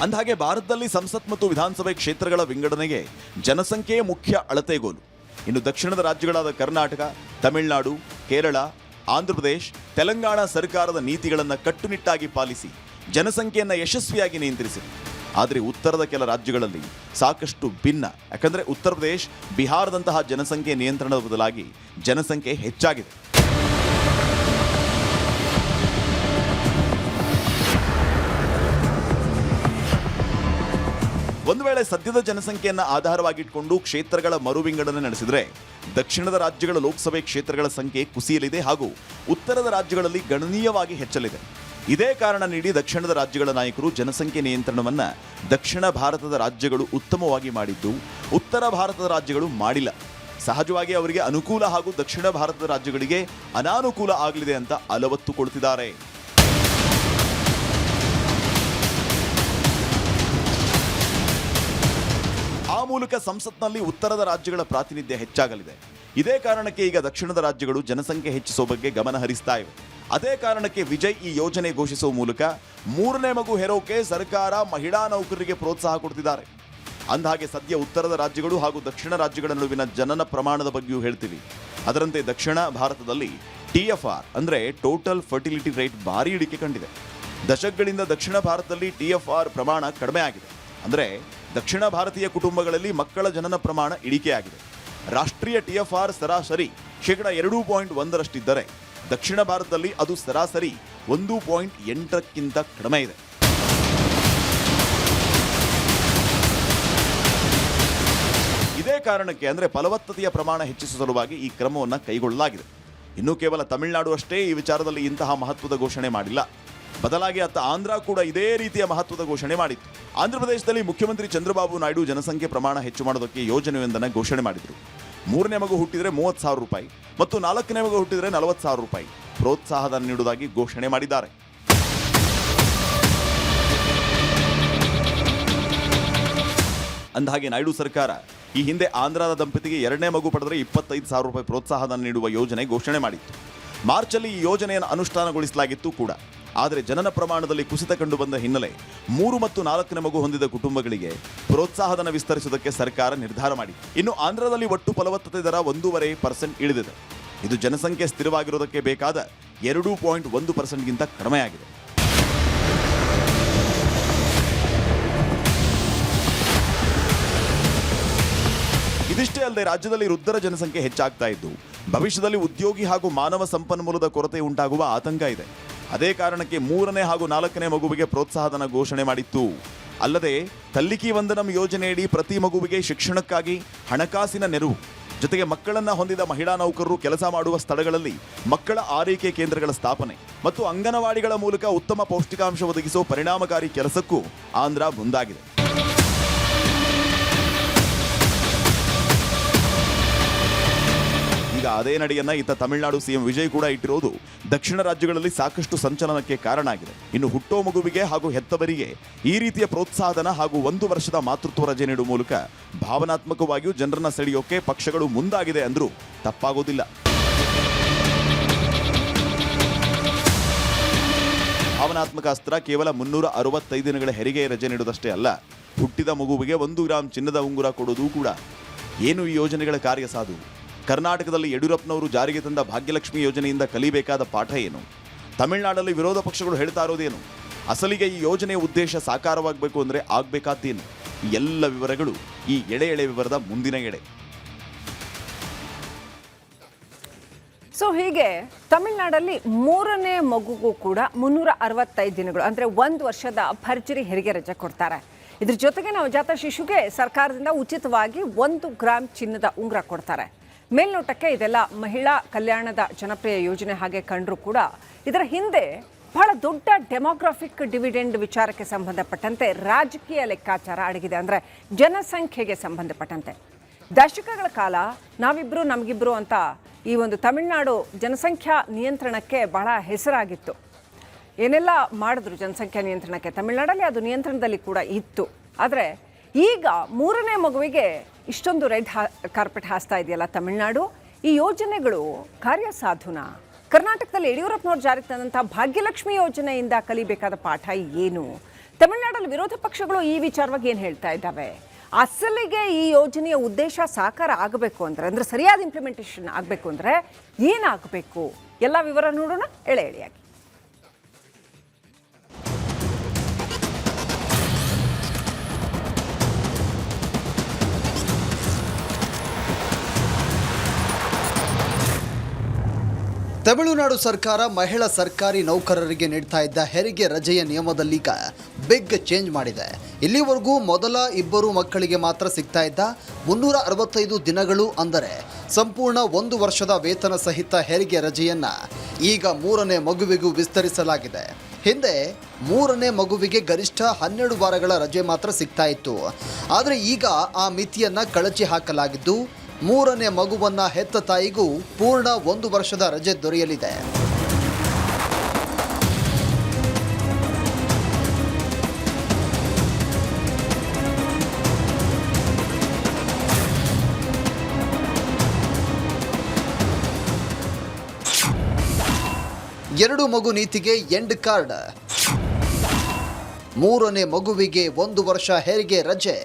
ಅಂದಹಾಗೆ ಭಾರತದಲ್ಲಿ ಸಂಸತ್ ಮತ್ತು ವಿಧಾನಸಭೆ ಕ್ಷೇತ್ರಗಳ ವಿಂಗಡಣೆಗೆ ಜನಸಂಖ್ಯೆಯೇ ಮುಖ್ಯ ಅಳತೆಗೋಲು. ಇನ್ನು ದಕ್ಷಿಣದ ರಾಜ್ಯಗಳಾದ ಕರ್ನಾಟಕ, ತಮಿಳುನಾಡು, ಕೇರಳ, ಆಂಧ್ರಪ್ರದೇಶ, ತೆಲಂಗಾಣ ಸರ್ಕಾರದ ನೀತಿಗಳನ್ನು ಕಟ್ಟುನಿಟ್ಟಾಗಿ ಪಾಲಿಸಿ ಜನಸಂಖ್ಯೆಯನ್ನು ಯಶಸ್ವಿಯಾಗಿ ನಿಯಂತ್ರಿಸಿದೆ. ಆದರೆ ಉತ್ತರದ ಕೆಲ ರಾಜ್ಯಗಳಲ್ಲಿ ಸಾಕಷ್ಟು ಭಿನ್ನ. ಯಾಕಂದರೆ ಉತ್ತರ ಪ್ರದೇಶ, ಬಿಹಾರದಂತಹ ಜನಸಂಖ್ಯೆ ನಿಯಂತ್ರಣದ ಬದಲಾಗಿ ಜನಸಂಖ್ಯೆ ಹೆಚ್ಚಾಗಿದೆ. ಒಂದು ವೇಳೆ ಸದ್ಯದ ಜನಸಂಖ್ಯೆಯನ್ನು ಆಧಾರವಾಗಿಟ್ಕೊಂಡು ಕ್ಷೇತ್ರಗಳ ಮರುವಿಂಗಡಣೆ ನಡೆಸಿದರೆ ದಕ್ಷಿಣದ ರಾಜ್ಯಗಳ ಲೋಕಸಭೆ ಕ್ಷೇತ್ರಗಳ ಸಂಖ್ಯೆ ಕುಸಿಯಲಿದೆ ಹಾಗೂ ಉತ್ತರದ ರಾಜ್ಯಗಳಲ್ಲಿ ಗಣನೀಯವಾಗಿ ಹೆಚ್ಚಲಿದೆ. ಇದೇ ಕಾರಣ ನೀಡಿ ದಕ್ಷಿಣದ ರಾಜ್ಯಗಳ ನಾಯಕರು ಜನಸಂಖ್ಯೆ ನಿಯಂತ್ರಣವನ್ನು ದಕ್ಷಿಣ ಭಾರತದ ರಾಜ್ಯಗಳು ಉತ್ತಮವಾಗಿ ಮಾಡಿದ್ದು, ಉತ್ತರ ಭಾರತದ ರಾಜ್ಯಗಳು ಮಾಡಿಲ್ಲ. ಸಹಜವಾಗಿ ಅವರಿಗೆ ಅನುಕೂಲ ಹಾಗೂ ದಕ್ಷಿಣ ಭಾರತದ ರಾಜ್ಯಗಳಿಗೆ ಅನಾನುಕೂಲ ಆಗಲಿದೆ ಅಂತ ಅಲವತ್ತು ಕೊಡ್ತಿದ್ದಾರೆ. ಆ ಮೂಲಕ ಸಂಸತ್ನಲ್ಲಿ ಉತ್ತರದ ರಾಜ್ಯಗಳ ಪ್ರಾತಿನಿಧ್ಯ ಹೆಚ್ಚಾಗಲಿದೆ. ಇದೇ ಕಾರಣಕ್ಕೆ ಈಗ ದಕ್ಷಿಣದ ರಾಜ್ಯಗಳು ಜನಸಂಖ್ಯೆ ಹೆಚ್ಚಿಸುವ ಬಗ್ಗೆ ಗಮನ ಹರಿಸ್ತಾ ಇವೆ. ಅದೇ ಕಾರಣಕ್ಕೆ ವಿಜಯ್ ಈ ಯೋಜನೆ ಘೋಷಿಸುವ ಮೂಲಕ 3ನೇ ಮಗು ಹೆರೋಕೆ ಸರ್ಕಾರ ಮಹಿಳಾ ನೌಕರರಿಗೆ ಪ್ರೋತ್ಸಾಹ ಕೊಡ್ತಿದ್ದಾರೆ. ಅಂದಹಾಗೆ ಸದ್ಯ ಉತ್ತರದ ರಾಜ್ಯಗಳು ಹಾಗೂ ದಕ್ಷಿಣ ರಾಜ್ಯಗಳ ನಡುವಿನ ಜನನ ಪ್ರಮಾಣದ ಬಗ್ಗೆಯೂ ಹೇಳ್ತೀವಿ. ಅದರಂತೆ ದಕ್ಷಿಣ ಭಾರತದಲ್ಲಿ TFR ಅಂದರೆ ಟೋಟಲ್ ಫರ್ಟಿಲಿಟಿ ರೇಟ್ ಭಾರಿ ಇಳಿಕೆ ಕಂಡಿದೆ. ದಶಕಗಳಿಂದ ದಕ್ಷಿಣ ಭಾರತದಲ್ಲಿ TFR ಪ್ರಮಾಣ ಕಡಿಮೆ ಆಗಿದೆ. ಅಂದರೆ ದಕ್ಷಿಣ ಭಾರತೀಯ ಕುಟುಂಬಗಳಲ್ಲಿ ಮಕ್ಕಳ ಜನನ ಪ್ರಮಾಣ ಇಳಿಕೆಯಾಗಿದೆ. ರಾಷ್ಟ್ರೀಯ TFR ಸರಾಸರಿ 2.1ರಷ್ಟಿದ್ದರೆ ದಕ್ಷಿಣ ಭಾರತದಲ್ಲಿ ಅದು ಸರಾಸರಿ 1.8ಕ್ಕಿಂತ ಕಡಿಮೆ ಇದೆ. ಕಾರಣಕ್ಕೆ ಅಂದರೆ ಫಲವತ್ತತೆಯ ಪ್ರಮಾಣ ಹೆಚ್ಚಿಸುವ ಸಲುವಾಗಿ ಈ ಕ್ರಮವನ್ನು ಕೈಗೊಳ್ಳಲಾಗಿದೆ. ಇನ್ನು ಕೇವಲ ತಮಿಳುನಾಡು ಅಷ್ಟೇ ಈ ವಿಚಾರದಲ್ಲಿ ಇಂತಹ ಮಹತ್ವದ ಘೋಷಣೆ ಮಾಡಿಲ್ಲ. ಬದಲಾಗಿ ಅತ್ತ ಆಂಧ್ರ ಕೂಡ ಇದೇ ರೀತಿಯ ಮಹತ್ವದ ಘೋಷಣೆ ಮಾಡಿತ್ತು. ಆಂಧ್ರಪ್ರದೇಶದಲ್ಲಿ ಮುಖ್ಯಮಂತ್ರಿ ಚಂದ್ರಬಾಬು ನಾಯ್ಡು ಜನಸಂಖ್ಯೆ ಪ್ರಮಾಣ ಹೆಚ್ಚು ಮಾಡೋದಕ್ಕೆ ಯೋಜನೆಯೊಂದನ್ನು ಘೋಷಣೆ ಮಾಡಿದರು. 3ನೇ ಮಗು ಹುಟ್ಟಿದರೆ 30,000 ರೂಪಾಯಿ ಮತ್ತು 4ನೇ ಮಗು ಹುಟ್ಟಿದರೆ 40,000 ರೂಪಾಯಿ ಪ್ರೋತ್ಸಾಹಧನ ನೀಡುವುದಾಗಿ ಘೋಷಣೆ ಮಾಡಿದ್ದಾರೆ. ಅಂದಹಾಗೆ ನಾಯ್ಡು ಸರ್ಕಾರ ಈ ಹಿಂದೆ ಆಂಧ್ರದ ದಂಪತಿಗೆ 2ನೇ ಮಗು ಪಡೆದರೆ 25,000 ರೂಪಾಯಿ ಪ್ರೋತ್ಸಾಹಧನ ನೀಡುವ ಯೋಜನೆ ಘೋಷಣೆ ಮಾಡಿತ್ತು. ಮಾರ್ಚಲ್ಲಿ ಈ ಯೋಜನೆಯನ್ನು ಅನುಷ್ಠಾನಗೊಳಿಸಲಾಗಿತ್ತು ಕೂಡ. ಆದರೆ ಜನನ ಪ್ರಮಾಣದಲ್ಲಿ ಕುಸಿತ ಕಂಡು ಬಂದ ಹಿನ್ನೆಲೆ 3 ಮತ್ತು 4ನೇ ಮಗು ಹೊಂದಿದ ಕುಟುಂಬಗಳಿಗೆ ಪ್ರೋತ್ಸಾಹಧನ ವಿಸ್ತರಿಸುವುದಕ್ಕೆ ಸರ್ಕಾರ ನಿರ್ಧಾರ ಮಾಡಿತ್ತು. ಇನ್ನು ಆಂಧ್ರದಲ್ಲಿ ಒಟ್ಟು ಫಲವತ್ತತೆ ದರ 1.5% ಇಳಿದಿದೆ. ಇದು ಜನಸಂಖ್ಯೆ ಸ್ಥಿರವಾಗಿರುವುದಕ್ಕೆ ಬೇಕಾದ 2.1%ಗಿಂತ ಕಡಿಮೆಯಾಗಿದೆ. ಇದಿಷ್ಟೇ ಅಲ್ಲದೆ ರಾಜ್ಯದಲ್ಲಿ ವೃದ್ಧರ ಜನಸಂಖ್ಯೆ ಹೆಚ್ಚಾಗ್ತಾ ಇದ್ದು ಭವಿಷ್ಯದಲ್ಲಿ ಉದ್ಯೋಗಿ ಹಾಗೂ ಮಾನವ ಸಂಪನ್ಮೂಲದ ಕೊರತೆ ಉಂಟಾಗುವ ಆತಂಕ ಇದೆ. ಅದೇ ಕಾರಣಕ್ಕೆ 3ನೇ ಹಾಗೂ 4ನೇ ಮಗುವಿಗೆ ಪ್ರೋತ್ಸಾಹಧನ ಘೋಷಣೆ ಮಾಡಿತ್ತು. ಅಲ್ಲದೆ ತಲ್ಲಿಕಿ ವಂದನಂ ಯೋಜನೆಯಡಿ ಪ್ರತಿ ಮಗುವಿಗೆ ಶಿಕ್ಷಣಕ್ಕಾಗಿ ಹಣಕಾಸಿನ ನೆರವು, ಜೊತೆಗೆ ಮಕ್ಕಳನ್ನ ಹೊಂದಿದ ಮಹಿಳಾ ನೌಕರರು ಕೆಲಸ ಮಾಡುವ ಸ್ಥಳಗಳಲ್ಲಿ ಮಕ್ಕಳ ಆರೈಕೆ ಕೇಂದ್ರಗಳ ಸ್ಥಾಪನೆ ಮತ್ತು ಅಂಗನವಾಡಿಗಳ ಮೂಲಕ ಉತ್ತಮ ಪೌಷ್ಟಿಕಾಂಶ ಒದಗಿಸುವ ಪರಿಣಾಮಕಾರಿ ಕೆಲಸಕ್ಕೂ ಆಂಧ್ರ ಮುಂದಾಗಿದೆ. ಈಗ ಅದೇ ನಡೆಯನ್ನ ಇತ್ತ ತಮಿಳುನಾಡು ಸಿಎಂ ವಿಜಯ್ ಕೂಡ ಇಟ್ಟಿರೋದು ದಕ್ಷಿಣ ರಾಜ್ಯಗಳಲ್ಲಿ ಸಾಕಷ್ಟು ಸಂಚಲನಕ್ಕೆ ಕಾರಣ ಆಗಿದೆ. ಇನ್ನು ಹುಟ್ಟೋ ಮಗುವಿಗೆ ಹಾಗೂ ಹೆತ್ತವರಿಗೆ ಈ ರೀತಿಯ ಪ್ರೋತ್ಸಾಹಧನ ಹಾಗೂ 1 ವರ್ಷದ ಮಾತೃತ್ವ ರಜೆ ನೀಡುವ ಮೂಲಕ ಭಾವನಾತ್ಮಕವಾಗಿಯೂ ಜನರನ್ನ ಸೆಳೆಯೋಕೆ ಪಕ್ಷಗಳು ಮುಂದಾಗಿದೆ ಅಂದ್ರೂ ತಪ್ಪಾಗೋದಿಲ್ಲ. ಭಾವನಾತ್ಮಕ ಅಸ್ತ್ರ ಕೇವಲ 365 ದಿನಗಳ ಹೆರಿಗೆ ರಜೆ ನೀಡುವುದಷ್ಟೇ ಅಲ್ಲ, ಹುಟ್ಟಿದ ಮಗುವಿಗೆ 1 ಗ್ರಾಂ ಚಿನ್ನದ ಉಂಗುರ ಕೊಡೋದು ಕೂಡ. ಏನು ಈ ಯೋಜನೆಗಳ ಕಾರ್ಯ ಸಾಧು? ಕರ್ನಾಟಕದಲ್ಲಿ ಯಡಿಯೂರಪ್ಪನವರು ಜಾರಿಗೆ ತಂದ ಭಾಗ್ಯಲಕ್ಷ್ಮಿ ಯೋಜನೆಯಿಂದ ಕಲಿಬೇಕಾದ ಪಾಠ ಏನು? ತಮಿಳುನಾಡಲ್ಲಿ ವಿರೋಧ ಪಕ್ಷಗಳು ಹೇಳ್ತಾ ಇರೋದೇನು? ಅಸಲಿಗೆ ಈ ಯೋಜನೆಯ ಉದ್ದೇಶ ಸಾಕಾರವಾಗಬೇಕು ಅಂದರೆ ಆಗಬೇಕಾದ್ದೇನು? ಈ ಎಲ್ಲ ವಿವರಗಳು ಈ ಎಳೆ ವಿವರದ ಮುಂದಿನ ಎಡೆ. ಹೀಗೆ ತಮಿಳುನಾಡಲ್ಲಿ 3ನೇ ಮಗುಗೂ ಕೂಡ 365 ದಿನಗಳು ಅಂದರೆ 1 ವರ್ಷದ ಭರ್ಜರಿ ಹೆರಿಗೆ ರಜೆ ಕೊಡ್ತಾರೆ. ಇದ್ರ ಜೊತೆಗೆ ನವಜಾತ ಶಿಶುಗೆ ಸರ್ಕಾರದಿಂದ ಉಚಿತವಾಗಿ 1 ಗ್ರಾಂ ಚಿನ್ನದ ಉಂಗುರ ಕೊಡ್ತಾರೆ. ಮೇಲ್ನೋಟಕ್ಕೆ ಇದೆಲ್ಲ ಮಹಿಳಾ ಕಲ್ಯಾಣದ ಜನಪ್ರಿಯ ಯೋಜನೆ ಹಾಗೆ ಕಂಡರೂ ಕೂಡ ಇದರ ಹಿಂದೆ ಬಹಳ ದೊಡ್ಡ ಡೆಮೋಗ್ರಾಫಿಕ್ ಡಿವಿಡೆಂಡ್ ವಿಚಾರಕ್ಕೆ ಸಂಬಂಧಪಟ್ಟಂತೆ ರಾಜಕೀಯ ಲೆಕ್ಕಾಚಾರ ಅಡಗಿದೆ. ಅಂದರೆ ಜನಸಂಖ್ಯೆಗೆ ಸಂಬಂಧಪಟ್ಟಂತೆ ದಶಕಗಳ ಕಾಲ ನಾವಿಬ್ರು ನಮಗಿಬ್ರು ಅಂತ ಈ ಒಂದು ತಮಿಳುನಾಡು ಜನಸಂಖ್ಯಾ ನಿಯಂತ್ರಣಕ್ಕೆ ಬಹಳ ಹೆಸರಾಗಿತ್ತು. ಏನೆಲ್ಲ ಮಾಡಿದ್ರು ಜನಸಂಖ್ಯಾ ನಿಯಂತ್ರಣಕ್ಕೆ, ತಮಿಳುನಾಡಲ್ಲಿ ಅದು ನಿಯಂತ್ರಣದಲ್ಲಿ ಕೂಡ ಇತ್ತು. ಆದರೆ ಈಗ 3ನೇ ಮಗುವಿಗೆ ಇಷ್ಟೊಂದು ರೆಡ್ ಕಾರ್ಪೆಟ್ ಹಾಸ್ತಾ ಇದೆಯಲ್ಲ ತಮಿಳುನಾಡು, ಈ ಯೋಜನೆಗಳು ಕಾರ್ಯಸಾಧುನಾ? ಕರ್ನಾಟಕದಲ್ಲಿ ಯಡಿಯೂರಪ್ಪನವರು ಜಾರಿಗೆ ತಂದಂಥ ಭಾಗ್ಯಲಕ್ಷ್ಮಿ ಯೋಜನೆಯಿಂದ ಕಲಿಬೇಕಾದ ಪಾಠ ಏನು? ತಮಿಳುನಾಡಲ್ಲಿ ವಿರೋಧ ಪಕ್ಷಗಳು ಈ ವಿಚಾರವಾಗಿ ಏನು ಹೇಳ್ತಾ ಇದ್ದಾವೆ? ಅಸಲಿಗೆ ಈ ಯೋಜನೆಯ ಉದ್ದೇಶ ಸಾಕಾರ ಆಗಬೇಕು ಅಂದರೆ ಸರಿಯಾದ ಇಂಪ್ಲಿಮೆಂಟೇಷನ್ ಆಗಬೇಕು ಅಂದರೆ ಏನಾಗಬೇಕು? ಎಲ್ಲ ವಿವರ ನೋಡೋಣ ಎಳೆಯಾಗಿ. ತಮಿಳುನಾಡು ಸರ್ಕಾರ ಮಹಿಳಾ ಸರ್ಕಾರಿ ನೌಕರರಿಗೆ ನೀಡ್ತಾ ಇದ್ದ ಹೆರಿಗೆ ರಜೆಯ ನಿಯಮದಲ್ಲೀಗ ಬಿಗ್ ಚೇಂಜ್ ಮಾಡಿದೆ. ಇಲ್ಲಿವರೆಗೂ ಮೊದಲ 2 ಮಕ್ಕಳಿಗೆ ಮಾತ್ರ ಸಿಗ್ತಾ ಇದ್ದ 365 ದಿನಗಳು, ಅಂದರೆ ಸಂಪೂರ್ಣ 1 ವರ್ಷದ ವೇತನ ಸಹಿತ ಹೆರಿಗೆ ರಜೆಯನ್ನ ಈಗ 3ನೇ ಮಗುವಿಗೂ ವಿಸ್ತರಿಸಲಾಗಿದೆ. ಹಿಂದೆ 3ನೇ ಮಗುವಿಗೆ ಗರಿಷ್ಠ 12 ವಾರಗಳ ರಜೆ ಮಾತ್ರ ಸಿಗ್ತಾ ಇತ್ತು. ಆದರೆ ಈಗ ಆ ಮಿತಿಯನ್ನ ಕಳಚಿ ಹಾಕಲಾಗಿದ್ದು 3ನೇ ಮಗುವನ್ನ ಹೆತ್ತ ತಾಯಿಗೂ ಪೂರ್ಣ 1 ವರ್ಷದ ರಜೆ ದೊರೆಯಲಿದೆ. ಎರಡು ಮಗು ನೀತಿಗೆ ಎಂಡ್ ಕಾರ್ಡ್. 3ನೇ ಮಗುವಿಗೆ 1 ವರ್ಷ ಹೆರಿಗೆ ರಜೆ.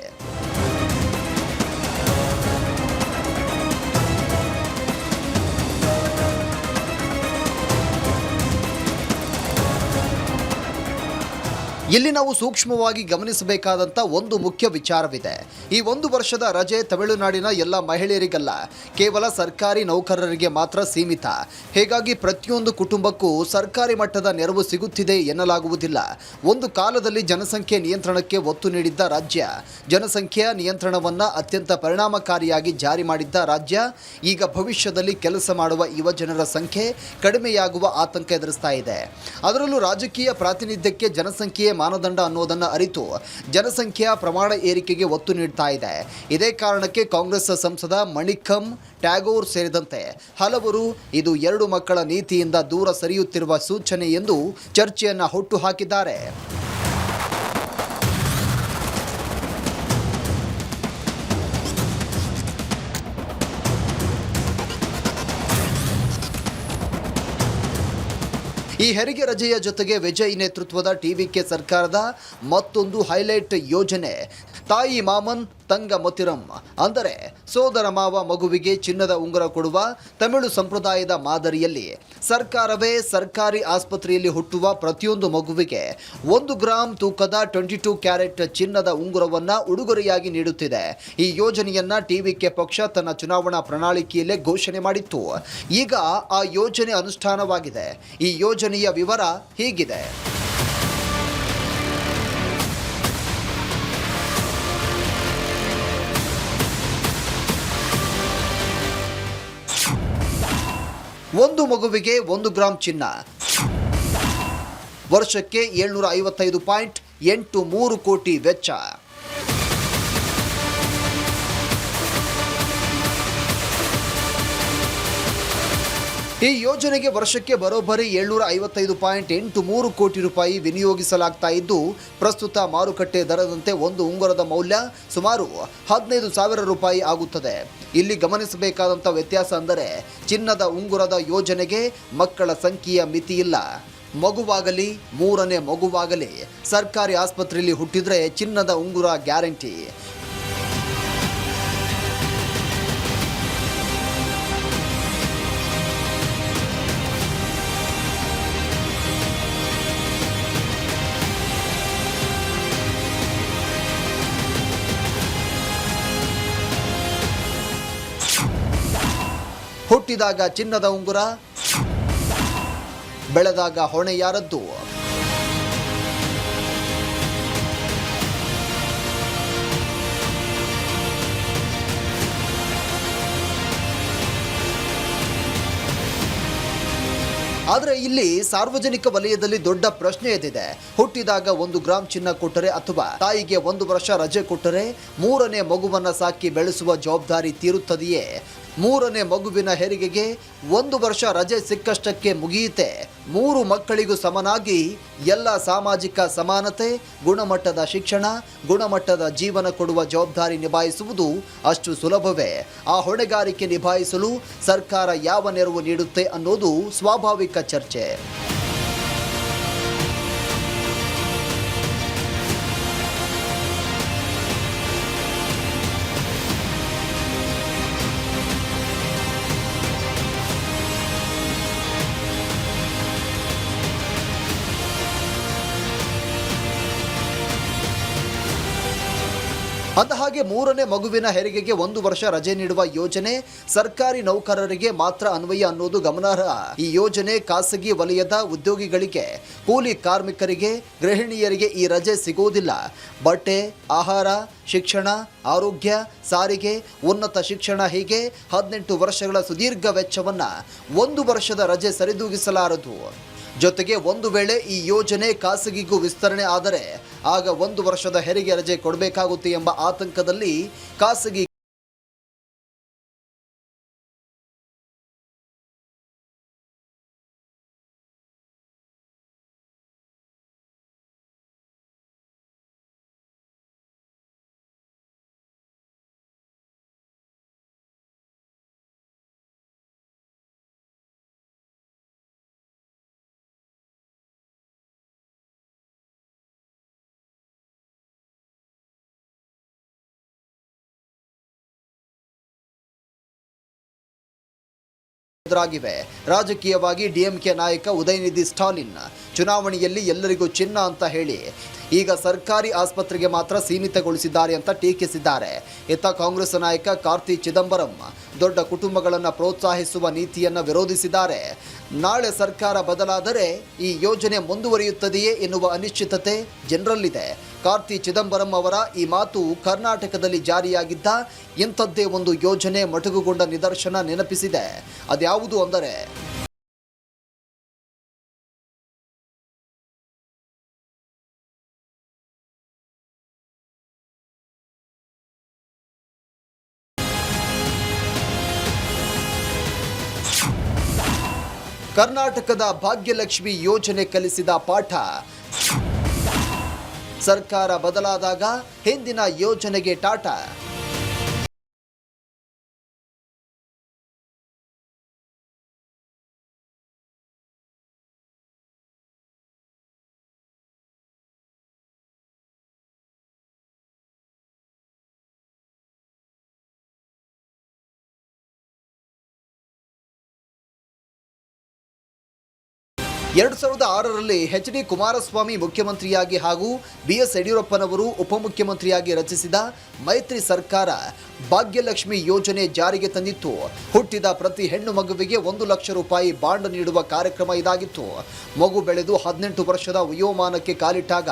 ಇಲ್ಲಿ ನಾವು ಸೂಕ್ಷ್ಮವಾಗಿ ಗಮನಿಸಬೇಕಾದಂಥ ಒಂದು ಮುಖ್ಯ ವಿಚಾರವಿದೆ. ಈ 1 ವರ್ಷದ ರಜೆ ತಮಿಳುನಾಡಿನ ಎಲ್ಲ ಮಹಿಳೆಯರಿಗಲ್ಲ, ಕೇವಲ ಸರ್ಕಾರಿ ನೌಕರರಿಗೆ ಮಾತ್ರ ಸೀಮಿತ. ಹೀಗಾಗಿ ಪ್ರತಿಯೊಂದು ಕುಟುಂಬಕ್ಕೂ ಸರ್ಕಾರಿ ಮಟ್ಟದ ನೆರವು ಸಿಗುತ್ತಿದೆ ಎನ್ನಲಾಗುವುದಿಲ್ಲ. ಒಂದು ಕಾಲದಲ್ಲಿ ಜನಸಂಖ್ಯೆ ನಿಯಂತ್ರಣಕ್ಕೆ ಒತ್ತು ನೀಡಿದ್ದ ರಾಜ್ಯ, ಜನಸಂಖ್ಯೆಯ ನಿಯಂತ್ರಣವನ್ನು ಅತ್ಯಂತ ಪರಿಣಾಮಕಾರಿಯಾಗಿ ಜಾರಿ ಮಾಡಿದ್ದ ರಾಜ್ಯ, ಈಗ ಭವಿಷ್ಯದಲ್ಲಿ ಕೆಲಸ ಮಾಡುವ ಯುವ ಜನರ ಸಂಖ್ಯೆ ಕಡಿಮೆಯಾಗುವ ಆತಂಕ ಎದುರಿಸ್ತಾ ಇದೆ. ಅದರಲ್ಲೂ ರಾಜಕೀಯ ಪ್ರಾತಿನಿಧ್ಯಕ್ಕೆ ಜನಸಂಖ್ಯೆಯ ಮಾನದಂಡ ಅನ್ನೋದನ್ನು ಅರಿತು ಜನಸಂಖ್ಯೆಯ ಪ್ರಮಾಣ ಏರಿಕೆಗೆ ಒತ್ತು ನೀಡ್ತಾ ಇದೆ. ಇದೇ ಕಾರಣಕ್ಕೆ ಕಾಂಗ್ರೆಸ್ ಸಂಸದ ಮಣಿಕಂ ಟ್ಯಾಗೋರ್ ಸೇರಿದಂತೆ ಹಲವರು ಇದು 2 ಮಕ್ಕಳ ನೀತಿಯಿಂದ ದೂರ ಸರಿಯುತ್ತಿರುವ ಸೂಚನೆ ಎಂದು ಚರ್ಚೆಯನ್ನು ಹುಟ್ಟುಹಾಕಿದ್ದಾರೆ. ಈ ಹೆರಿಗೆ ರಜೆಯ ಜೊತೆಗೆ ವಿಜಯ್ ನೇತೃತ್ವದ ಟಿವಿಕೆ ಸರ್ಕಾರದ ಮತ್ತೊಂದು ಹೈಲೈಟ್ ಯೋಜನೆ ತಾಯಿ ಮಾಮನ್ ತಂಗ ಮೊತಿರಂ, ಅಂದರೆ ಸೋದರ ಮಾವ ಮಗುವಿಗೆ ಚಿನ್ನದ ಉಂಗುರ ಕೊಡುವ ತಮಿಳು ಸಂಪ್ರದಾಯದ ಮಾದರಿಯಲ್ಲಿ ಸರ್ಕಾರವೇ ಸರ್ಕಾರಿ ಆಸ್ಪತ್ರೆಯಲ್ಲಿ ಹುಟ್ಟುವ ಪ್ರತಿಯೊಂದು ಮಗುವಿಗೆ 1 ಗ್ರಾಂ ತೂಕದ 22 ಕ್ಯಾರೆಟ್ ಚಿನ್ನದ ಉಂಗುರವನ್ನು ಉಡುಗೊರೆಯಾಗಿ ನೀಡುತ್ತಿದೆ. ಈ ಯೋಜನೆಯನ್ನ ಟಿವಿಕೆ ಪಕ್ಷ ತನ್ನ ಚುನಾವಣಾ ಪ್ರಣಾಳಿಕೆಯಲ್ಲೇ ಘೋಷಣೆ ಮಾಡಿತ್ತು. ಈಗ ಆ ಯೋಜನೆ ಅನುಷ್ಠಾನವಾಗಿದೆ. ಈ ಯೋಜನೆಯ ವಿವರ ಹೀಗಿದೆ. ಒಂದು ಮಗುವಿಗೆ 1 ಗ್ರಾಂ ಚಿನ್ನ, ವರ್ಷಕ್ಕೆ 755.83 ಕೋಟಿ ವೆಚ್ಚ. ಈ ಯೋಜನೆಗೆ ವರ್ಷಕ್ಕೆ ಬರೋಬ್ಬರಿ 755.83 ಕೋಟಿ ರೂಪಾಯಿ ವಿನಿಯೋಗಿಸಲಾಗ್ತಾ ಇದ್ದು, ಪ್ರಸ್ತುತ ಮಾರುಕಟ್ಟೆ ದರದಂತೆ ಒಂದು ಉಂಗುರದ ಮೌಲ್ಯ ಸುಮಾರು 15,000 ರೂಪಾಯಿ ಆಗುತ್ತದೆ. ಇಲ್ಲಿ ಗಮನಿಸಬೇಕಾದಂಥ ವ್ಯತ್ಯಾಸ ಅಂದರೆ ಚಿನ್ನದ ಉಂಗುರದ ಯೋಜನೆಗೆ ಮಕ್ಕಳ ಸಂಖ್ಯೆಯ ಮಿತಿಯಿಲ್ಲ. ಮಗುವಾಗಲಿ 3ನೇ ಮಗುವಾಗಲಿ ಸರ್ಕಾರಿ ಆಸ್ಪತ್ರೆಯಲ್ಲಿ ಹುಟ್ಟಿದ್ರೆ ಚಿನ್ನದ ಉಂಗುರ ಗ್ಯಾರಂಟಿ. ಹುಟ್ಟಿದಾಗ ಚಿನ್ನದ ಉಂಗುರ, ಬೆಳೆದಾಗ ಹೊಣೆ ಯಾರದ್ದು? ಆದರೆ ಇಲ್ಲಿ ಸಾರ್ವಜನಿಕ ವಲಯದಲ್ಲಿ ದೊಡ್ಡ ಪ್ರಶ್ನೆ ಎದ್ದಿದೆ. ಹುಟ್ಟಿದಾಗ 1 ಗ್ರಾಂ ಚಿನ್ನ ಕೊಟ್ಟರೆ ಅಥವಾ ತಾಯಿಗೆ 1 ವರ್ಷ ರಜೆ ಕೊಟ್ಟರೆ 3ನೇ ಮಗುವನ್ನ ಸಾಕಿ ಬೆಳೆಸುವ ಜವಾಬ್ದಾರಿ ತೀರುತ್ತದೆಯೇ? 3ನೇ ಮಗುವಿನ ಹೆರಿಗೆಗೆ 1 ವರ್ಷ ರಜೆ ಸಿಕ್ಕಷ್ಟಕ್ಕೆ ಮುಗಿಯುತ್ತೆ. 3 ಮಕ್ಕಳಿಗೂ ಸಮನಾಗಿ ಎಲ್ಲ ಸಾಮಾಜಿಕ ಸಮಾನತೆ, ಗುಣಮಟ್ಟದ ಶಿಕ್ಷಣ, ಗುಣಮಟ್ಟದ ಜೀವನ ಕೊಡುವ ಜವಾಬ್ದಾರಿ ನಿಭಾಯಿಸುವುದು ಅಷ್ಟು ಸುಲಭವೇ? ಆ ಹೊಣೆಗಾರಿಕೆ ನಿಭಾಯಿಸಲು ಸರ್ಕಾರ ಯಾವ ನೆರವು ನೀಡುತ್ತೆ ಅನ್ನೋದು ಸ್ವಾಭಾವಿಕ ಚರ್ಚೆ. ಅಂದಹಾಗೆ 3ನೇ ಮಗುವಿನ ಹೆರಿಗೆಗೆ 1 ವರ್ಷ ರಜೆ ನೀಡುವ ಯೋಜನೆ ಸರ್ಕಾರಿ ನೌಕರರಿಗೆ ಮಾತ್ರ ಅನ್ವಯ ಅನ್ನೋದು ಗಮನಾರ್ಹ. ಈ ಯೋಜನೆ ಖಾಸಗಿ ವಲಯದ ಉದ್ಯೋಗಿಗಳಿಗೆ, ಕೂಲಿ ಕಾರ್ಮಿಕರಿಗೆ, ಗೃಹಿಣಿಯರಿಗೆ ಈ ರಜೆ ಸಿಗೋದಿಲ್ಲ. ಬಟ್ಟೆ, ಆಹಾರ, ಶಿಕ್ಷಣ, ಆರೋಗ್ಯ, ಸಾರಿಗೆ, ಉನ್ನತ ಶಿಕ್ಷಣ ಹೀಗೆ 18 ವರ್ಷಗಳ ಸುದೀರ್ಘ ವೆಚ್ಚವನ್ನು 1 ವರ್ಷದ ರಜೆ ಸರಿದೂಗಿಸಲಾರದು. ಜೊತೆಗೆ ಒಂದು ವೇಳೆ ಈ ಯೋಜನೆ ಖಾಸಗಿಗೂ ವಿಸ್ತರಣೆ ಆದರೆ ಆಗ 1 ವರ್ಷದ ಹೆರಿಗೆ ರಜೆ ಕೊಡಬೇಕಾಗುತ್ತೆ ಎಂಬ ಆತಂಕದಲ್ಲಿ ಖಾಸಗಿ ಎದುರಾಗಿವೆ. ರಾಜಕೀಯವಾಗಿ ಡಿಎಂಕೆ ನಾಯಕ ಉದಯನಿಧಿ ಸ್ಟಾಲಿನ್ ಚುನಾವಣೆಯಲ್ಲಿ ಎಲ್ಲರಿಗೂ ಚಿನ್ನ ಅಂತ ಹೇಳಿ ಈಗ ಸರ್ಕಾರಿ ಆಸ್ಪತ್ರೆಗೆ ಮಾತ್ರ ಸೀಮಿತಗೊಳಿಸಿದ್ದಾರೆ ಅಂತ ಟೀಕಿಸಿದ್ದಾರೆ. ಇತ್ತ ಕಾಂಗ್ರೆಸ್ ನಾಯಕ ಕಾರ್ತಿ ಚಿದಂಬರಂ ದೊಡ್ಡ ಕುಟುಂಬಗಳನ್ನು ಪ್ರೋತ್ಸಾಹಿಸುವ ನೀತಿಯನ್ನು ವಿರೋಧಿಸಿದ್ದಾರೆ. ನಾಳೆ ಸರ್ಕಾರ ಬದಲಾದರೆ ಈ ಯೋಜನೆ ಮುಂದುವರಿಯುತ್ತದೆಯೇ ಎನ್ನುವ ಅನಿಶ್ಚಿತತೆ ಜನರಲ್ಲಿದೆ. ಕಾರ್ತಿ ಚಿದಂಬರಂ ಅವರ ಈ ಮಾತು ಕರ್ನಾಟಕದಲ್ಲಿ ಜಾರಿಯಾಗಿದ್ದ ಇಂಥದ್ದೇ ಒಂದು ಯೋಜನೆ ಮೊಟಕುಗೊಂಡ ನಿದರ್ಶನ ನೆನಪಿಸಿದೆ. ಅದ್ಯಾವುದು ಅಂದರೆ ಕರ್ನಾಟಕದ ಭಾಗ್ಯಲಕ್ಷ್ಮಿ ಯೋಜನೆ ಕಲಿಸಿದ ಪಾಠ. ಸರ್ಕಾರ ಬದಲಾದಾಗ ಹಿಂದಿನ ಯೋಜನೆಗೆ ಟಾಟಾ. ಎರಡು 2006ರಲ್ಲಿ ಎಚ್.ಡಿ. ಕುಮಾರಸ್ವಾಮಿ ಮುಖ್ಯಮಂತ್ರಿಯಾಗಿ ಹಾಗೂ ಬಿ.ಎಸ್. ಯಡಿಯೂರಪ್ಪನವರು ಉಪಮುಖ್ಯಮಂತ್ರಿಯಾಗಿ ರಚಿಸಿದ ಮೈತ್ರಿ ಸರ್ಕಾರ ಭಾಗ್ಯಲಕ್ಷ್ಮಿ ಯೋಜನೆ ಜಾರಿಗೆ ತಂದಿತ್ತು. ಹುಟ್ಟಿದ ಪ್ರತಿ ಹೆಣ್ಣು ಮಗುವಿಗೆ 1 ಲಕ್ಷ ರೂಪಾಯಿ ಬಾಂಡ್ ನೀಡುವ ಕಾರ್ಯಕ್ರಮ ಇದಾಗಿತ್ತು. ಮಗು ಬೆಳೆದು 18 ವರ್ಷದ ವಯೋಮಾನಕ್ಕೆ ಕಾಲಿಟ್ಟಾಗ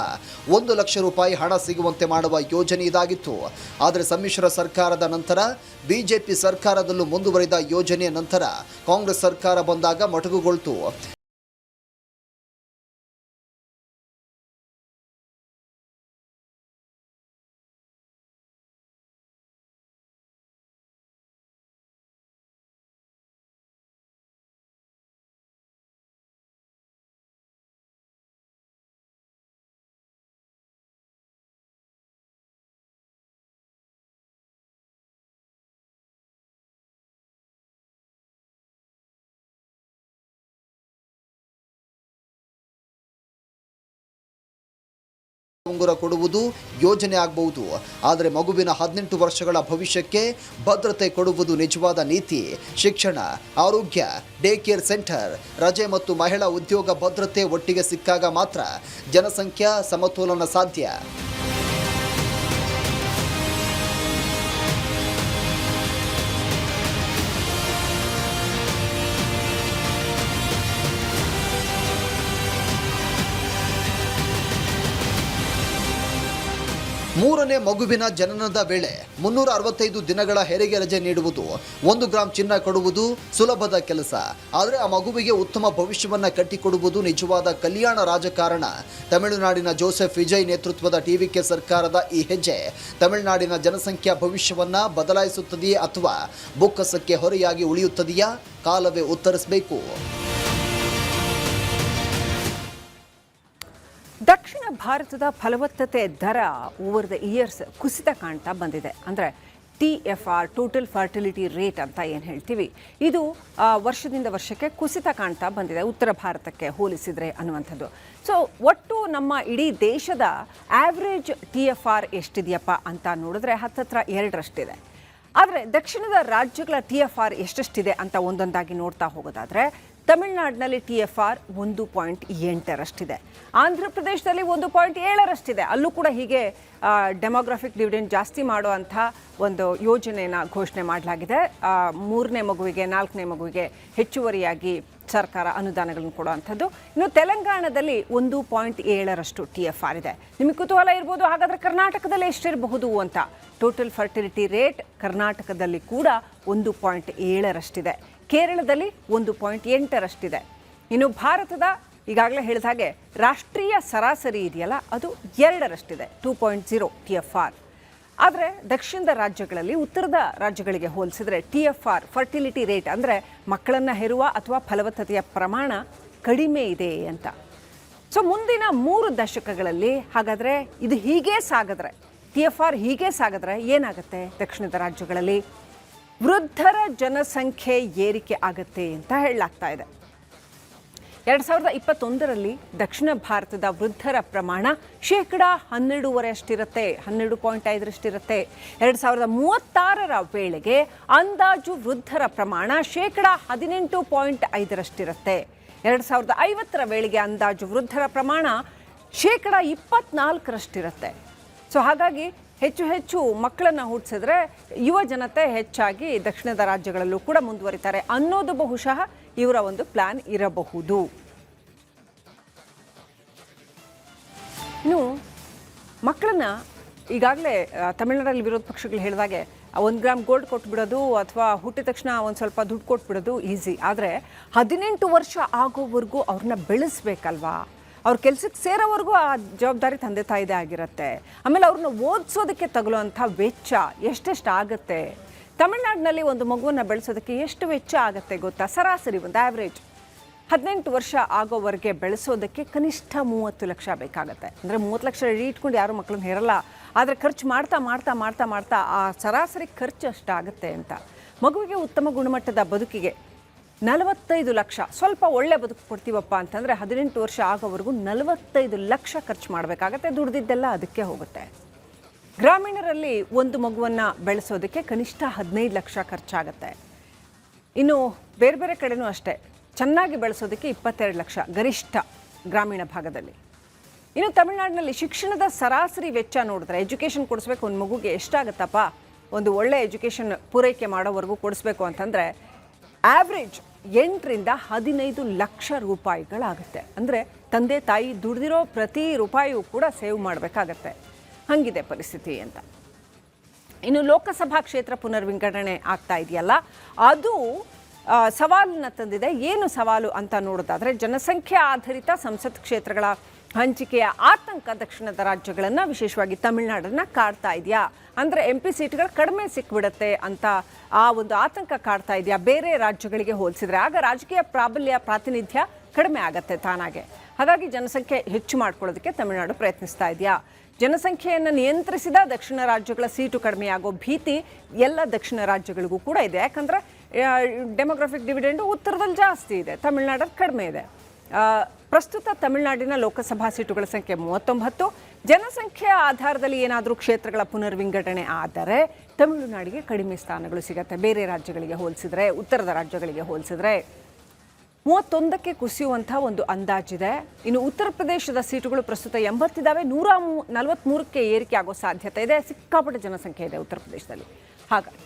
1 ಲಕ್ಷ ರೂಪಾಯಿ ಹಣ ಸಿಗುವಂತೆ ಮಾಡುವ ಯೋಜನೆ ಇದಾಗಿತ್ತು. ಆದರೆ ಸಮ್ಮಿಶ್ರ ಸರ್ಕಾರದ ನಂತರ ಬಿಜೆಪಿ ಸರ್ಕಾರದಲ್ಲೂ ಮುಂದುವರಿದ ಯೋಜನೆಯ ನಂತರ ಕಾಂಗ್ರೆಸ್ ಸರ್ಕಾರ ಬಂದಾಗ ಮೊಟಕುಗೊಳ್ತು. ಉಂಗುರ ಕೊಡುವುದು ಯೋಜನೆ ಆಗಬಹುದು. ಆದರೆ ಮಗುವಿನ 18 ವರ್ಷಗಳ ಭವಿಷ್ಯಕ್ಕೆ ಭದ್ರತೆ ಕೊಡುವುದು ನಿಜವಾದ ನೀತಿ. ಶಿಕ್ಷಣ, ಆರೋಗ್ಯ, ಡೇ ಕೇರ್ ಸೆಂಟರ್, ರಜೆ ಮತ್ತು ಮಹಿಳಾ ಉದ್ಯೋಗ ಭದ್ರತೆ ಒಟ್ಟಿಗೆ ಸಿಕ್ಕಾಗ ಮಾತ್ರ ಜನಸಂಖ್ಯಾ ಸಮತೋಲನ ಸಾಧ್ಯ. ಮೂರನೇ ಮಗುವಿನ ಜನನದ ವೇಳೆ 365 ದಿನಗಳ ಹೆರಿಗೆ ರಜೆ ನೀಡುವುದು, 1 ಗ್ರಾಂ ಚಿನ್ನ ಕೊಡುವುದು ಸುಲಭದ ಕೆಲಸ. ಆದರೆ ಆ ಮಗುವಿಗೆ ಉತ್ತಮ ಭವಿಷ್ಯವನ್ನು ಕಟ್ಟಿಕೊಡುವುದು ನಿಜವಾದ ಕಲ್ಯಾಣ ರಾಜಕಾರಣ. ತಮಿಳುನಾಡಿನ ಜೋಸೆಫ್ ವಿಜಯ್ ನೇತೃತ್ವದ ಟಿವಿಕೆ ಸರ್ಕಾರದ ಈ ಹೆಜ್ಜೆ ತಮಿಳುನಾಡಿನ ಜನಸಂಖ್ಯಾ ಭವಿಷ್ಯವನ್ನ ಬದಲಾಯಿಸುತ್ತದೆಯೇ ಅಥವಾ ಬೊಕ್ಕಸಕ್ಕೆ ಹೊರೆಯಾಗಿ ಉಳಿಯುತ್ತದೆಯಾ? ಕಾಲವೇ ಉತ್ತರಿಸಬೇಕು. ದಕ್ಷಿಣ ಭಾರತದ ಫಲವತ್ತತೆ ದರ ಓವರ್ ದ ಇಯರ್ಸ್ ಕುಸಿತ ಕಾಣ್ತಾ ಬಂದಿದೆ. ಅಂದರೆ TFR, ಟೋಟಲ್ ಫರ್ಟಿಲಿಟಿ ರೇಟ್ ಅಂತ ಏನು ಹೇಳ್ತೀವಿ, ಇದು ವರ್ಷದಿಂದ ವರ್ಷಕ್ಕೆ ಕುಸಿತ ಕಾಣ್ತಾ ಬಂದಿದೆ ಉತ್ತರ ಭಾರತಕ್ಕೆ ಹೋಲಿಸಿದರೆ ಅನ್ನುವಂಥದ್ದು. ಸೊ ಒಟ್ಟು ನಮ್ಮ ಇಡೀ ದೇಶದ ಆವ್ರೇಜ್ TFR ಎಷ್ಟಿದೆಯಪ್ಪ ಅಂತ ನೋಡಿದ್ರೆ ಹತ್ತತ್ರ 2ರಷ್ಟಿದೆ. ಆದರೆ ದಕ್ಷಿಣದ ರಾಜ್ಯಗಳ TFR ಎಷ್ಟೆಷ್ಟಿದೆ ಅಂತ ಒಂದೊಂದಾಗಿ ನೋಡ್ತಾ ಹೋಗೋದಾದರೆ ತಮಿಳುನಾಡಿನಲ್ಲಿ TFR 1.8ರಷ್ಟಿದೆ. ಆಂಧ್ರ ಪ್ರದೇಶದಲ್ಲಿ 1.7ರಷ್ಟಿದೆ. ಅಲ್ಲೂ ಕೂಡ ಹೀಗೆ ಡೆಮೋಗ್ರಾಫಿಕ್ ಡಿವಿಡೆಂಡ್ ಜಾಸ್ತಿ ಮಾಡುವಂಥ ಒಂದು ಯೋಜನೆಯನ್ನು ಘೋಷಣೆ ಮಾಡಲಾಗಿದೆ. 3ನೇ ಮಗುವಿಗೆ 4ನೇ ಮಗುವಿಗೆ ಹೆಚ್ಚುವರಿಯಾಗಿ ಸರ್ಕಾರ ಅನುದಾನಗಳನ್ನು ಕೊಡುವಂಥದ್ದು. ಇನ್ನು ತೆಲಂಗಾಣದಲ್ಲಿ 1.7ರಷ್ಟು TFR ಇದೆ. ನಿಮಗೆ ಕುತೂಹಲ ಇರ್ಬೋದು, ಹಾಗಾದರೆ ಕರ್ನಾಟಕದಲ್ಲಿ ಎಷ್ಟಿರಬಹುದು ಅಂತ. ಟೋಟಲ್ ಫರ್ಟಿಲಿಟಿ ರೇಟ್ ಕರ್ನಾಟಕದಲ್ಲಿ ಕೂಡ 1.7ರಷ್ಟಿದೆ. ಕೇರಳದಲ್ಲಿ 1.8ರಷ್ಟಿದೆ. ಇನ್ನು ಭಾರತದ ಈಗಾಗಲೇ ಹೇಳಿದ ಹಾಗೆ ರಾಷ್ಟ್ರೀಯ ಸರಾಸರಿ ಇದೆಯಲ್ಲ, ಅದು 2ರಷ್ಟಿದೆ, 2.0 TFR. ಆದರೆ ದಕ್ಷಿಣದ ರಾಜ್ಯಗಳಲ್ಲಿ ಉತ್ತರದ ರಾಜ್ಯಗಳಿಗೆ ಹೋಲಿಸಿದರೆ TFR ಫರ್ಟಿಲಿಟಿ ರೇಟ್ ಅಂದರೆ ಮಕ್ಕಳನ್ನು ಹೆರುವ ಅಥವಾ ಫಲವತ್ತತೆಯ ಪ್ರಮಾಣ ಕಡಿಮೆ ಇದೆ ಅಂತ. ಸೊ ಮುಂದಿನ 3 ದಶಕಗಳಲ್ಲಿ ಹಾಗಾದರೆ ಇದು ಹೀಗೆ ಸಾಗಿದ್ರೆ, TFR ಹೀಗೆ ಸಾಗಿದ್ರೆ ಏನಾಗುತ್ತೆ? ದಕ್ಷಿಣದ ರಾಜ್ಯಗಳಲ್ಲಿ ವೃದ್ಧರ ಜನಸಂಖ್ಯೆ ಏರಿಕೆ ಆಗುತ್ತೆ ಅಂತ ಹೇಳಲಾಗ್ತಾ ಇದೆ. 2021ರಲ್ಲಿ ದಕ್ಷಿಣ ಭಾರತದ ವೃದ್ಧರ ಪ್ರಮಾಣ 12.5%, 12.5ರಷ್ಟಿರುತ್ತೆ. 2036ರ ವೇಳೆಗೆ ಅಂದಾಜು ವೃದ್ಧರ ಪ್ರಮಾಣ 18.5ರಷ್ಟಿರುತ್ತೆ. 2050ರ ವೇಳೆಗೆ ಅಂದಾಜು ವೃದ್ಧರ ಪ್ರಮಾಣ 24%. ಸೊ ಹಾಗಾಗಿ ಹೆಚ್ಚು ಹೆಚ್ಚು ಮಕ್ಕಳನ್ನು ಹುಟ್ಟಿಸಿದ್ರೆ ಯುವ ಜನತೆ ಹೆಚ್ಚಾಗಿ ದಕ್ಷಿಣದ ರಾಜ್ಯಗಳಲ್ಲೂ ಕೂಡ ಮುಂದುವರಿತಾರೆ ಅನ್ನೋದು ಬಹುಶಃ ಇವರ ಒಂದು ಪ್ಲಾನ್ ಇರಬಹುದು. ಇನ್ನು ಮಕ್ಕಳನ್ನ ಈಗಾಗಲೇ ತಮಿಳುನಾಡಲ್ಲಿ ವಿರೋಧ ಪಕ್ಷಗಳು ಹೇಳಿದಾಗೆ 1 ಗ್ರಾಮ್ ಗೋಲ್ಡ್ ಕೊಟ್ಬಿಡೋದು ಅಥವಾ ಹುಟ್ಟಿದ ತಕ್ಷಣ ಒಂದು ಸ್ವಲ್ಪ ದುಡ್ಡು ಕೊಟ್ಬಿಡೋದು ಈಸಿ. ಆದರೆ 18 ವರ್ಷ ಆಗೋವರೆಗೂ ಅವ್ರನ್ನ ಬೆಳೆಸ್ಬೇಕಲ್ವಾ, ಅವ್ರ ಕೆಲಸಕ್ಕೆ ಸೇರೋವರೆಗೂ ಆ ಜವಾಬ್ದಾರಿ ತಂದೆ ತಾಯಿದೇ ಆಗಿರುತ್ತೆ. ಆಮೇಲೆ ಅವ್ರನ್ನ ಓದಿಸೋದಕ್ಕೆ ತಗೊಳ್ಳೋವಂಥ ವೆಚ್ಚ ಎಷ್ಟೆಷ್ಟು ಆಗುತ್ತೆ. ತಮಿಳ್ನಾಡಿನಲ್ಲಿ ಒಂದು ಮಗುವನ್ನು ಬೆಳೆಸೋದಕ್ಕೆ ಎಷ್ಟು ವೆಚ್ಚ ಆಗುತ್ತೆ ಗೊತ್ತಾ? ಸರಾಸರಿ ಒಂದು ಆ್ಯಾವ್ರೇಜ್ 18 ವರ್ಷ ಆಗೋವರೆಗೆ ಬೆಳೆಸೋದಕ್ಕೆ ಕನಿಷ್ಠ 30 ಲಕ್ಷ ಬೇಕಾಗುತ್ತೆ. ಅಂದರೆ 30 ಲಕ್ಷ ರೆಡಿ ಇಟ್ಕೊಂಡು ಯಾರೂ ಮಕ್ಕಳನ್ನ ಹೇರಲ್ಲ. ಆದರೆ ಖರ್ಚು ಮಾಡ್ತಾ ಮಾಡ್ತಾ ಮಾಡ್ತಾ ಮಾಡ್ತಾ ಆ ಸರಾಸರಿ ಖರ್ಚು ಅಷ್ಟಾಗುತ್ತೆ ಅಂತ. ಮಗುವಿಗೆ ಉತ್ತಮ ಗುಣಮಟ್ಟದ ಬದುಕಿಗೆ 45 ಲಕ್ಷ, ಸ್ವಲ್ಪ ಒಳ್ಳೆ ಬದುಕು ಕೊಡ್ತೀವಪ್ಪ ಅಂತಂದರೆ 18 ವರ್ಷ ಆಗೋವರೆಗೂ 45 ಲಕ್ಷ ಖರ್ಚು ಮಾಡಬೇಕಾಗತ್ತೆ. ದುಡ್ದಿದ್ದೆಲ್ಲ ಅದಕ್ಕೆ ಹೋಗುತ್ತೆ. ಗ್ರಾಮೀಣರಲ್ಲಿ ಒಂದು ಮಗುವನ್ನು ಬೆಳೆಸೋದಕ್ಕೆ ಕನಿಷ್ಠ 15 ಲಕ್ಷ ಖರ್ಚಾಗುತ್ತೆ. ಇನ್ನು ಬೇರೆ ಬೇರೆ ಕಡೆನೂ ಅಷ್ಟೇ, ಚೆನ್ನಾಗಿ ಬೆಳೆಸೋದಕ್ಕೆ 22 ಲಕ್ಷ ಗರಿಷ್ಠ ಗ್ರಾಮೀಣ ಭಾಗದಲ್ಲಿ. ಇನ್ನು ತಮಿಳುನಾಡಿನಲ್ಲಿ ಶಿಕ್ಷಣದ ಸರಾಸರಿ ವೆಚ್ಚ ನೋಡಿದ್ರೆ, ಎಜುಕೇಷನ್ ಕೊಡಿಸ್ಬೇಕು ಒಂದು ಮಗುಗೆ ಎಷ್ಟಾಗುತ್ತಪ್ಪ, ಒಂದು ಒಳ್ಳೆ ಎಜುಕೇಷನ್ ಪೂರೈಕೆ ಮಾಡೋವರೆಗೂ ಕೊಡಿಸ್ಬೇಕು ಅಂತಂದರೆ ಆವ್ರೇಜ್ 8 ರಿಂದ 15 ಲಕ್ಷ ರೂಪಾಯಿಗಳಾಗುತ್ತೆ. ಅಂದರೆ ತಂದೆ ತಾಯಿ ದುಡ್ದಿರೋ ಪ್ರತಿ ರೂಪಾಯಿಯೂ ಕೂಡ ಸೇವ್ ಮಾಡಬೇಕಾಗತ್ತೆ. ಹಂಗಿದೆ ಪರಿಸ್ಥಿತಿ ಅಂತ. ಇನ್ನು ಲೋಕಸಭಾ ಕ್ಷೇತ್ರ ಪುನರ್ವಿಂಗಡಣೆ ಆಗ್ತಾ ಇದೆಯಲ್ಲ, ಅದು ಸವಾಲನ್ನು ತಂದಿದೆ. ಏನು ಸವಾಲು ಅಂತ ನೋಡೋದಾದರೆ, ಜನಸಂಖ್ಯೆ ಆಧಾರಿತ ಸಂಸತ್ ಕ್ಷೇತ್ರಗಳ ಹಂಚಿಕೆಯ ಆತಂಕ ದಕ್ಷಿಣದ ರಾಜ್ಯಗಳನ್ನು, ವಿಶೇಷವಾಗಿ ತಮಿಳುನಾಡನ್ನು ಕಾಡ್ತಾ ಇದೆಯಾ. ಅಂದರೆ MP ಸೀಟ್ಗಳು ಕಡಿಮೆ ಸಿಕ್ಬಿಡುತ್ತೆ ಅಂತ ಆ ಒಂದು ಆತಂಕ ಕಾಡ್ತಾ ಇದೆಯಾ ಬೇರೆ ರಾಜ್ಯಗಳಿಗೆ ಹೋಲಿಸಿದ್ರೆ. ಆಗ ರಾಜಕೀಯ ಪ್ರಾತಿನಿಧ್ಯ ಕಡಿಮೆ ಆಗತ್ತೆ ತಾನಾಗೆ. ಹಾಗಾಗಿ ಜನಸಂಖ್ಯೆ ಹೆಚ್ಚು ಮಾಡ್ಕೊಳ್ಳೋದಕ್ಕೆ ತಮಿಳುನಾಡು ಪ್ರಯತ್ನಿಸ್ತಾ ಇದೆಯಾ. ಜನಸಂಖ್ಯೆಯನ್ನು ನಿಯಂತ್ರಿಸಿದ ದಕ್ಷಿಣ ರಾಜ್ಯಗಳ ಸೀಟು ಕಡಿಮೆಯಾಗೋ ಭೀತಿ ಎಲ್ಲ ದಕ್ಷಿಣ ರಾಜ್ಯಗಳಿಗೂ ಕೂಡ ಇದೆ. ಯಾಕಂದರೆ ಡೆಮೋಗ್ರಫಿಕ್ ಡಿವಿಡೆಂಡು ಉತ್ತರದಲ್ಲಿ ಜಾಸ್ತಿ ಇದೆ, ತಮಿಳುನಾಡಲ್ಲಿ ಕಡಿಮೆ ಇದೆ. ಪ್ರಸ್ತುತ ತಮಿಳುನಾಡಿನ ಲೋಕಸಭಾ ಸೀಟುಗಳ ಸಂಖ್ಯೆ 39. ಜನಸಂಖ್ಯೆಯ ಆಧಾರದಲ್ಲಿ ಏನಾದರೂ ಕ್ಷೇತ್ರಗಳ ಪುನರ್ವಿಂಗಡಣೆ ಆದರೆ ತಮಿಳುನಾಡಿಗೆ ಕಡಿಮೆ ಸ್ಥಾನಗಳು ಸಿಗುತ್ತೆ ಬೇರೆ ರಾಜ್ಯಗಳಿಗೆ ಹೋಲಿಸಿದ್ರೆ, ಉತ್ತರದ ರಾಜ್ಯಗಳಿಗೆ ಹೋಲಿಸಿದ್ರೆ. 31ಕ್ಕೆ ಕುಸಿಯುವಂಥ ಒಂದು ಅಂದಾಜಿದೆ. ಇನ್ನು ಉತ್ತರ ಪ್ರದೇಶದ ಸೀಟುಗಳು ಪ್ರಸ್ತುತ 80 ಇದ್ದಾವೆ, 143ಕ್ಕೆ ಏರಿಕೆ ಆಗೋ ಸಾಧ್ಯತೆ ಇದೆ. ಸಿಕ್ಕಾಪಟ್ಟೆ ಜನಸಂಖ್ಯೆ ಇದೆ ಉತ್ತರ ಪ್ರದೇಶದಲ್ಲಿ. ಹಾಗಾಗಿ